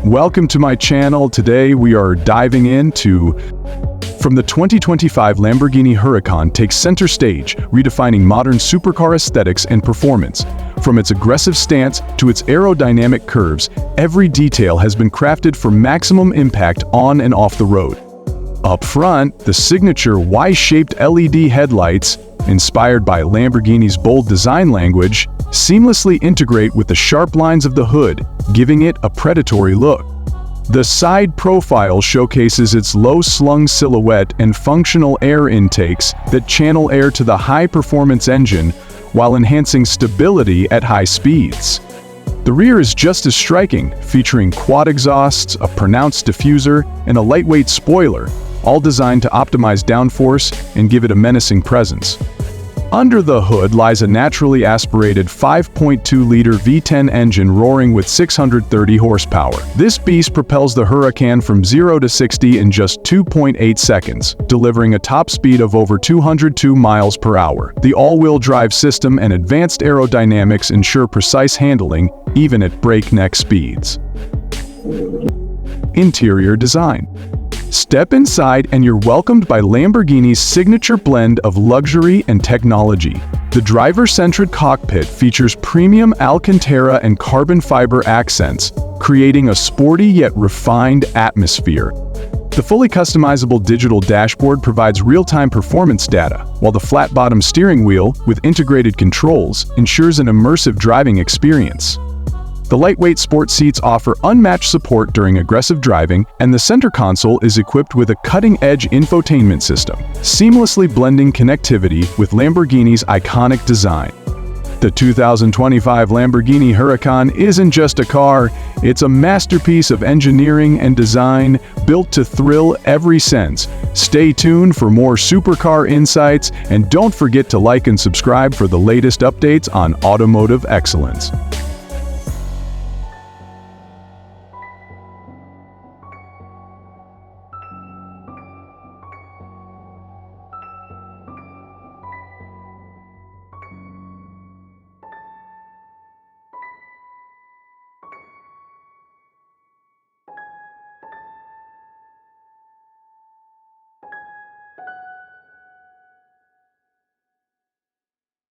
Welcome to my channel. Today we are diving into from the 2025 Lamborghini Huracán takes center stage, redefining modern supercar aesthetics and performance. From its aggressive stance to its aerodynamic curves, every detail has been crafted for maximum impact on and off the road. Up front, the signature Y-shaped LED headlights, inspired by Lamborghini's bold design language, seamlessly integrate with the sharp lines of the hood, giving it a predatory look. The side profile showcases its low-slung silhouette and functional air intakes that channel air to the high-performance engine while enhancing stability at high speeds. The rear is just as striking, featuring quad exhausts, a pronounced diffuser, and a lightweight spoiler, all designed to optimize downforce and give it a menacing presence. Under the hood lies a naturally aspirated 5.2-liter V10 engine roaring with 630 horsepower. This beast propels the Huracán from 0 to 60 in just 2.8 seconds, delivering a top speed of over 202 miles per hour. The all-wheel drive system and advanced aerodynamics ensure precise handling, even at breakneck speeds. Interior design. Step inside and you're welcomed by Lamborghini's signature blend of luxury and technology. The driver-centered cockpit features premium Alcantara and carbon fiber accents, creating a sporty yet refined atmosphere. The fully customizable digital dashboard provides real-time performance data, while the flat-bottom steering wheel, with integrated controls, ensures an immersive driving experience. The lightweight sport seats offer unmatched support during aggressive driving, and the center console is equipped with a cutting-edge infotainment system, seamlessly blending connectivity with Lamborghini's iconic design. The 2025 Lamborghini Huracán isn't just a car, it's a masterpiece of engineering and design built to thrill every sense. Stay tuned for more supercar insights, and don't forget to like and subscribe for the latest updates on automotive excellence.